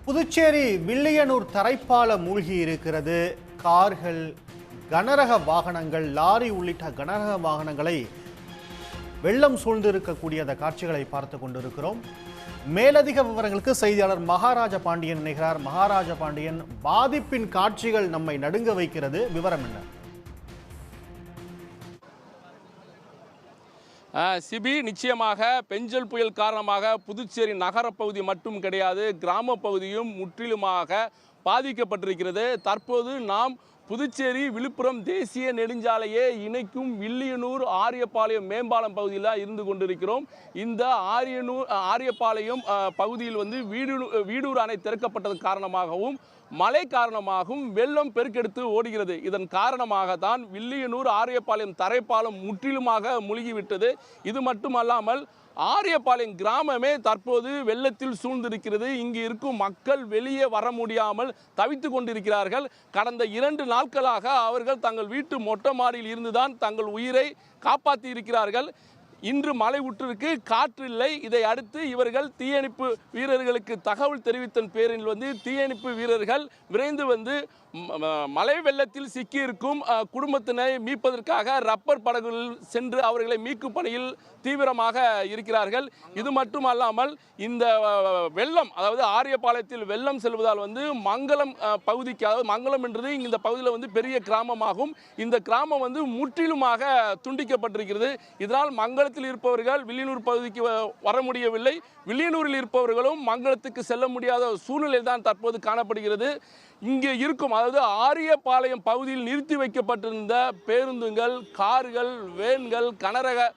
புதுச்சேரி வில்லியனூர் தரைப்பாலம் மூழ்கி இருக்கிறது. கார்கள், கனரக வாகனங்கள், லாரி உள்ளிட்ட கனரக வாகனங்களை வெள்ளம் சூழ்ந்திருக்கக்கூடிய அந்த காட்சிகளை பார்த்து கொண்டிருக்கிறோம். மேலதிக விவரங்களுக்கு செய்தியாளர் மகாராஜ பாண்டியன் இணைகிறார். மகாராஜ பாண்டியன், பாதிப்பின் காட்சிகள் நம்மை நடுங்க வைக்கிறது, விவரம் என்ன? சிபி, நிச்சயமாக பெஞ்சல் புயல் காரணமாக புதுச்சேரி நகரப்பகுதி மட்டும் கிடையாது, கிராம பகுதியும் முற்றிலுமாக பாதிக்கப்பட்டிருக்கிறது. தற்போது நாம் புதுச்சேரி விழுப்புரம் தேசிய நெடுஞ்சாலையை இணைக்கும் வில்லியனூர் ஆரியபாளையம் மேம்பாலம் பகுதியில் இருந்து கொண்டிருக்கிறோம். இந்த ஆரியபாளையம் பகுதியில் வீடூர் அணை திறக்கப்பட்டது காரணமாகவும் மழை காரணமாகவும் வெள்ளம் பெருக்கெடுத்து ஓடுகிறது. இதன் காரணமாகத்தான் வில்லியனூர் ஆரியபாளையம் தரைப்பாலம் முற்றிலுமாக மூழ்கிவிட்டது. இது மட்டுமல்லாமல் ஆரியபாளையம் கிராமமே தற்போது வெள்ளத்தில் சூழ்ந்திருக்கிறது. இங்கு இருக்கும் மக்கள் வெளியே வர முடியாமல் தவித்து கொண்டிருக்கிறார்கள். கடந்த 2 நாட்களாக அவர்கள் தங்கள் வீட்டு மொட்டை மாடியில் இருந்துதான் தங்கள் உயிரை காப்பாற்றி இருக்கிறார்கள். இன்று மழை விட்டிருக்கு, காற்று இல்லை. இதை அடுத்து இவர்கள் தீயணைப்பு வீரர்களுக்கு தகவல் தெரிவித்த பேரில் தீயணைப்பு வீரர்கள் விரைந்து மழை வெள்ளத்தில் சிக்கியிருக்கும் குடும்பத்தினை மீட்பதற்காக ரப்பர் படகுகளில் சென்று அவர்களை மீட்கும் பணியில் தீவிரமாக இருக்கிறார்கள். இது மட்டுமல்லாமல் இந்த வெள்ளம், அதாவது ஆரியபாளையத்தில் வெள்ளம் செல்வதால் மங்களம் பகுதிக்கு, அதாவது மங்களம் என்றது இந்த பகுதியில் பெரிய கிராமமாகும். இந்த கிராமம் முற்றிலுமாக துண்டிக்கப்பட்டிருக்கிறது. இதனால் மங்களத்தில் இருப்பவர்கள் வில்லியனூர் பகுதிக்கு வர முடியவில்லை. வில்லியனூரில் இருப்பவர்களும் மங்களத்துக்கு செல்ல முடியாத சூழ்நிலை தான் தற்போது காணப்படுகிறது. இங்கே இருக்கும், அதாவது ஆரியபாளையம் பகுதியில் நிறுத்தி வைக்கப்பட்டிருந்த பேருந்துகள், கார்கள், வேன்கள், கனரக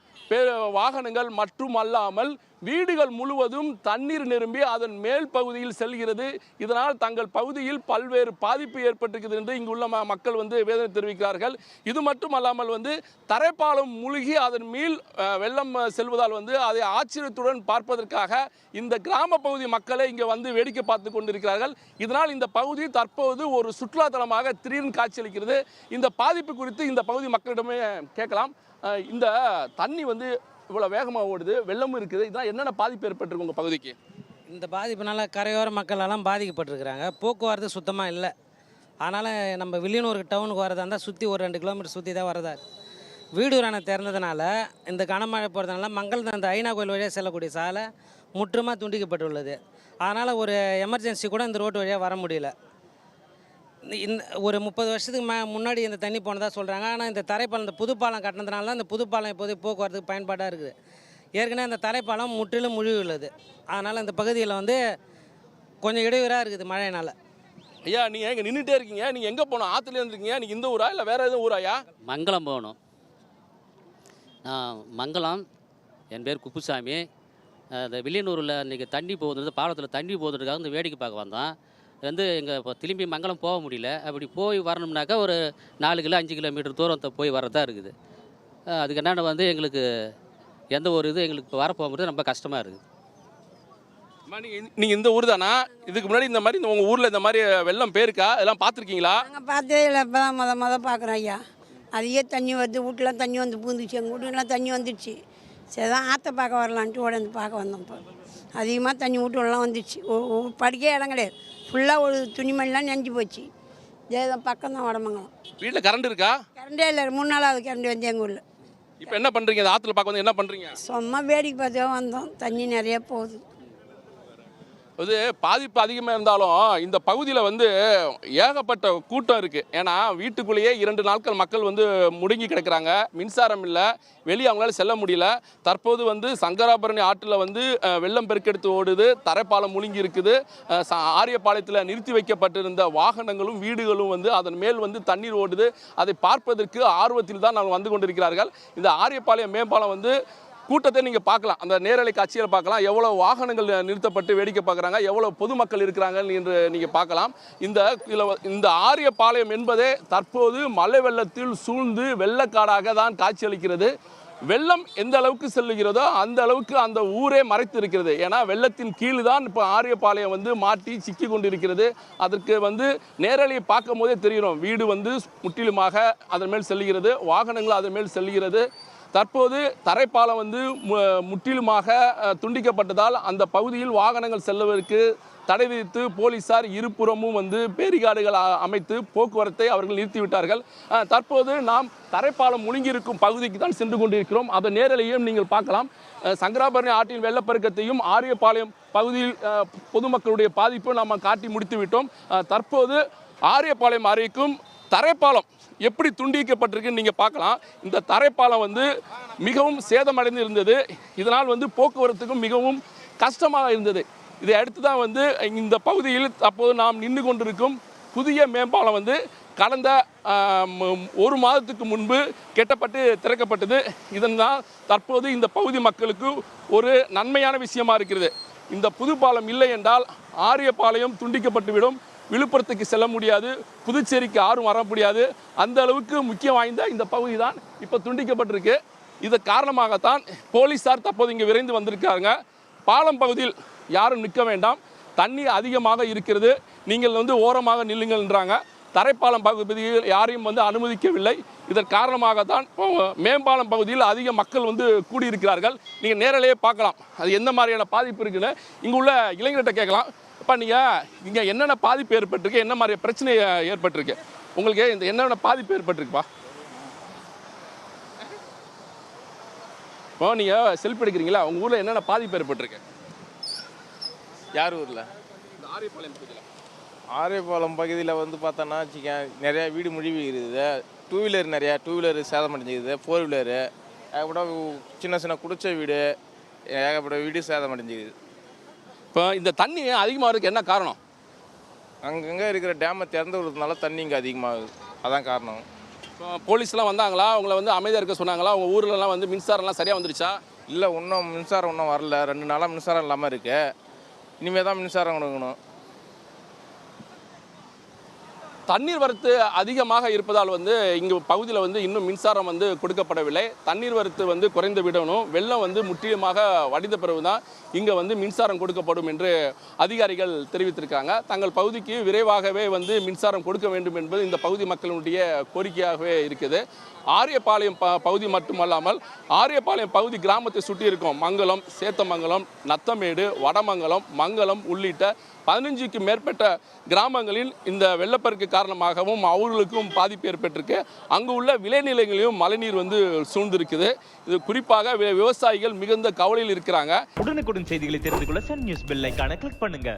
வாகனங்கள் மட்டுமல்லாமல் வீடுகள் முழுவதும் தண்ணீர் நிரம்பி அதன் மேல் பகுதியில் செல்கிறது. இதனால் தங்கள் பகுதியில் பல்வேறு பாதிப்பு ஏற்பட்டிருக்கிறது என்று இங்குள்ள மக்கள் வேதனை தெரிவிக்கிறார்கள். இது மட்டுமல்லாமல் தரைப்பாலம் மூழ்கி அதன் மேல் வெள்ளம் செல்வதால் அதை ஆச்சரியத்துடன் பார்ப்பதற்காக இந்த கிராம பகுதி மக்களை இங்கே வேடிக்கை பார்த்து கொண்டிருக்கிறார்கள். இதனால் இந்த பகுதி தற்போது ஒரு சுற்றுலாத்தலமாக திடீர்னு காட்சியளிக்கிறது. இந்த பாதிப்பு குறித்து இந்த பகுதி மக்களிடமே கேட்கலாம். இந்த தண்ணி இவ்வளோ வேகமாக ஓடுது, வெள்ளமும் இருக்குது, இதெல்லாம் என்னென்ன பாதிப்பு ஏற்பட்டிருக்கு உங்கள் பகுதிக்கு? இந்த பாதிப்புனால கரையோர மக்களெல்லாம் பாதிக்கப்பட்டிருக்கிறாங்க. போக்குவரத்து சுத்தமாக இல்லை. அதனால் நம்ம வில்லியனூருக்கு டவுனுக்கு வரதா இருந்தால் சுற்றி ஒரு 2 கிலோமீட்டர் சுற்றி தான் வரதா. வீடூர் அணை திறந்ததுனால இந்த கனமழை போகிறதுனால மங்களம் அந்த ஐநா கோயில் வழியாக செல்லக்கூடிய சாலை முற்றுமாக துண்டிக்கப்பட்டுள்ளது. அதனால் ஒரு எமர்ஜென்சி கூட இந்த ரோட்டு வழியாக வர முடியல. இந்த ஒரு 30 வருஷத்துக்கு முன்னாடி இந்த தண்ணி போனதாக சொல்கிறாங்க. ஆனால் இந்த தரைப்பாலம், இந்த புதுப்பாலம் கட்டினதுனால தான் இந்த புதுப்பாலம் இப்போதைக்கு போக்குவரத்துக்கு பயன்பாடாக இருக்குது. ஏற்கனவே இந்த தரைப்பாலம் முற்றிலும் முழுகி உள்ளது. அதனால் இந்த பகுதியில் கொஞ்சம் இடையூறாக இருக்குது மழையினால். ஐயா, நீங்கள் இங்கே நின்றுட்டே இருக்கீங்க, நீங்கள் எங்கே போகணும்? ஆற்றுல இருந்துருக்கீங்க, நீங்கள் இந்த ஊரா இல்லை வேறு எதுவும் ஊராயா? மங்களம் போகணும். மங்களம், என் பேர் குப்புசாமி. இந்த வில்லியனூரில் இன்றைக்கி தண்ணி போகுது, பாலத்தில் தண்ணி போகுதுக்காக இந்த வேடிக்கை பார்க்க வந்தோம். எங்கள் இப்போ திரும்பி மங்களம் போக முடியல. அப்படி போய் வரணும்னாக்கா ஒரு 4 கிலோ 5 கிலோமீட்டர் தூரத்தை போய் வரதா இருக்குது. அதுக்கு என்னென்ன எங்களுக்கு எந்த ஒரு இது எங்களுக்கு இப்போ வரப்போகிறது ரொம்ப கஷ்டமாக இருக்குது. நீங்கள் இந்த ஊர் தானா? இதுக்கு முன்னாடி இந்த மாதிரி உங்கள் ஊரில் இந்த மாதிரி வெள்ளம் பேருக்கா? இதெல்லாம் பார்த்துருக்கீங்களா? நாங்கள் பார்த்தே இல்லை, இப்போ தான் முத பார்க்குறோம் ஐயா. அதிக தண்ணி வருது, வீட்டிலாம் தண்ணி பூந்துச்சு, எங்கள் வீட்டுலாம் தண்ணி வந்துடுச்சு. சரி தான் ஆற்ற பார்க்க வரலான்ட்டு உடனே பார்க்க வந்தோம். இப்போ அதிகமாக தண்ணி வீட்டுலாம் வந்துடுச்சு. படிக்க இடம் கிடையாது, ஃபுல்லாக ஒரு துணிமணிலாம் நெஞ்சு போச்சு. ஜெயதான் பக்கம் தான் வடமங்கலம். வீட்டில் கரண்ட் இருக்கா? கரண்டே இல்லை, 3 நாளாவது கரண்ட் எங்கள் ஊரில். இப்போ என்ன பண்ணுறீங்க? ஆற்றுல பார்க்க என்ன பண்ணுறீங்க? சும்மா வேடிக்கை பார்த்தே வந்தோம். தண்ணி நிறைய போகுது. பாதிப்பு அதிகமாக இருந்தாலும் இந்த பகுதியில் ஏகப்பட்ட கூட்டம் இருக்குது. ஏன்னா வீட்டுக்குள்ளேயே 2 நாட்கள் மக்கள் முடங்கி கிடக்கிறாங்க. மின்சாரம் இல்லை, வெளியே அவங்களால செல்ல முடியல. தற்போது சங்கராபரணி ஆற்றில் வெள்ளம் பெருக்கெடுத்து ஓடுது, தரைப்பாலம் முழுங்கி இருக்குது. ஆரியபாளையத்தில் நிறுத்தி வைக்கப்பட்டிருந்த வாகனங்களும் வீடுகளும் அதன் மேல் தண்ணீர் ஓடுது. அதை பார்ப்பதற்கு ஆர்வத்தில் தான் நாங்கள் வந்து கொண்டிருக்கிறார்கள். இந்த ஆரியபாளையம் மேம்பாலம் கூட்டத்தை நீங்கள் பார்க்கலாம், அந்த நேரலை காட்சியில் பார்க்கலாம். எவ்வளோ வாகனங்கள் நிறுத்தப்பட்டு வேடிக்கை பார்க்குறாங்க, எவ்வளோ பொதுமக்கள் இருக்கிறாங்க என்று நீங்கள் பார்க்கலாம். இந்த ஆரியபாளையம் என்பதே தற்போது மழை வெள்ளத்தில் சூழ்ந்து வெள்ளக்காடாக தான் காட்சியளிக்கிறது. வெள்ளம் எந்த அளவுக்கு செல்லுகிறதோ அந்த அளவுக்கு அந்த ஊரே மறைத்து இருக்கிறது. ஏன்னா வெள்ளத்தின் கீழ் தான் இப்போ ஆரியபாளையம் மாட்டி சிக்கி கொண்டிருக்கிறது. அதற்கு நேரலை பார்க்கும் போதே தெரியும், வீடு முற்றிலுமாக அதன் மேல் செல்லுகிறது, வாகனங்கள் அதன் மேல் செல்லுகிறது. தற்போது தரைப்பாலம் முற்றிலுமாக துண்டிக்கப்பட்டதால் அந்த பகுதியில் வாகனங்கள் செல்வதற்கு தடை விதித்து போலீசார் இருபுறமும் வந்து பேரிகார்டுகள் அமைத்து போக்குவரத்தை அவர்கள் நிறுத்திவிட்டார்கள். தற்போது நாம் தரைப்பாலம் முழுங்கியிருக்கும் பகுதிக்கு தான் சென்று கொண்டிருக்கிறோம். அதை நேரலையும் நீங்கள் பார்க்கலாம். சங்கராபரணி ஆற்றின் வெள்ளப்பெருக்கத்தையும் ஆரியபாளையம் பகுதியில் பொதுமக்களுடைய பாதிப்பும் நாம் காட்டி முடித்து விட்டோம். தற்போது ஆரியபாளையம் அருகேக்கும் தரைப்பாலம் எப்படி துண்டிக்கப்பட்டிருக்குன்னு நீங்கள் பார்க்கலாம். இந்த தரைப்பாலம் வந்து மிகவும் சேதமடைந்து இருந்தது. இதனால் வந்து போக்குவரத்துக்கும் மிகவும் கஷ்டமாக இருந்தது. இதை அடுத்து தான் வந்து இந்த பகுதியில் அப்போது நாம் நின்று கொண்டிருக்கும் புதிய மேம்பாலம் வந்து கடந்த 1 மாதத்துக்கு முன்பு கட்டப்பட்டு திறக்கப்பட்டது. இதனால் தற்போது இந்த பகுதி மக்களுக்கு ஒரு நன்மையான விஷயமா இருக்கிறது. இந்த புது பாலம் இல்லை என்றால் ஆரியபாளையம் துண்டிக்கப்பட்டுவிடும். விழுப்புரத்துக்கு செல்ல முடியாது, புதுச்சேரிக்கு யாரும் வர முடியாது. அந்த அளவுக்கு முக்கியம் வாய்ந்த இந்த பகுதி தான் இப்போ துண்டிக்கப்பட்டிருக்கு. இது காரணமாகத்தான் போலீஸார் தற்போது இங்கே விரைந்து வந்திருக்காங்க. பாலம் பகுதியில் யாரும் நிற்க வேண்டாம், தண்ணி அதிகமாக இருக்கிறது, நீங்கள் வந்து ஓரமாக நில்லுங்கள்ன்றாங்க. தரைப்பாலம் பகுதியில் யாரையும் வந்து அனுமதிக்கவில்லை. இதன் காரணமாகத்தான் மேம்பாலம் பகுதியில் அதிக மக்கள் வந்து கூடியிருக்கிறார்கள். நீங்கள் நேரிலேயே பார்க்கலாம் அது எந்த மாதிரியான பாதிப்பு இருக்குன்னு. இங்கே உள்ள இளைஞர்கிட்ட கேட்கலாம். இப்போ நீங்கள் இங்கே என்னென்ன பாதிப்பு ஏற்பட்டிருக்கு, என்ன மாதிரி பிரச்சனை ஏற்பட்டிருக்கு, உங்களுக்கு இந்த என்னென்ன பாதிப்பு ஏற்பட்டிருக்குப்பா? இப்போ நீங்கள் செல்ஃபி எடுக்கிறீங்களா, உங்கள் ஊரில் என்னென்ன பாதிப்பு ஏற்பட்டிருக்கு? யார் ஊரில்? இந்த ஆரியபாளையம் பகுதியில். ஆரியபாளையம் பகுதியில் வந்து பார்த்தோன்னா நிறையா வீடு முழுவி இருக்குது. டூ வீலர் நிறையா சேதம் அடைஞ்சிக்குது. 4 வீலரு ஏகப்பட்ட சின்ன சின்ன குடிச்ச வீடு ஏகப்பட்ட வீடு சேதம் அடைஞ்சிக்குது. இப்போ இந்த தண்ணி அதிகமாக இருக்குது, என்ன காரணம்? அங்கங்கே இருக்கிற டேமை திறந்து விடுறதுனால தண்ணி இங்கே அதிகமாகுது, அதான் காரணம். இப்போ போலீஸ்லாம் வந்தாங்களா, உங்களை வந்து அமைதியாக இருக்க சொன்னாங்களா? உங்கள் ஊர்லலாம் வந்து மின்சாரம்லாம் சரியாக வந்துருச்சா? இல்லை, இன்னும் மின்சாரம் இன்னும் வரல. 2 நாளாக மின்சாரம் இல்லாமல் இருக்குது. இனிமேல் தான் மின்சாரம் கொடுக்கணும். தண்ணீர் வரத்து அதிகமாக இருப்பதால் வந்து இங்கே பகுதியில் வந்து இன்னும் மின்சாரம் வந்து கொடுக்கப்படவில்லை. தண்ணீர் வரத்து வந்து குறைந்து விடணும். வெள்ளம் வந்து முற்றிலுமாக வடிந்த பிறகு தான் இங்கே வந்து மின்சாரம் கொடுக்கப்படும் என்று அதிகாரிகள் தெரிவித்திருக்காங்க. தங்கள் பகுதிக்கு விரைவாகவே வந்து மின்சாரம் கொடுக்க வேண்டும் என்பது இந்த பகுதி மக்களுடைய கோரிக்கையாகவே இருக்குது. ஆரியபாளையம் பகுதி மட்டுமல்லாமல் ஆரியபாளையம் பகுதி கிராமத்தை சுற்றி இருக்கும் மங்கலம், சேத்தமங்கலம், நத்தமேடு, வடமங்கலம், மங்கலம் உள்ளிட்ட 15க்கும் மேற்பட்ட கிராமங்களில் இந்த வெள்ளப்பெருக்கு காரணமாகவும் அவர்களுக்கும் பாதிப்பு ஏற்பட்டிருக்கு. அங்கு உள்ள விளைநிலங்களையும் மழைநீர் வந்து சூழ்ந்திருக்குது. இது குறிப்பாக விவசாயிகள் மிகுந்த கவலையில் இருக்கிறாங்க. உடனுக்குடன் செய்திகளை தெரிந்து கொள்ள சன் நியூஸ் பெல் ஐகானை கிளிக் பண்ணுங்க.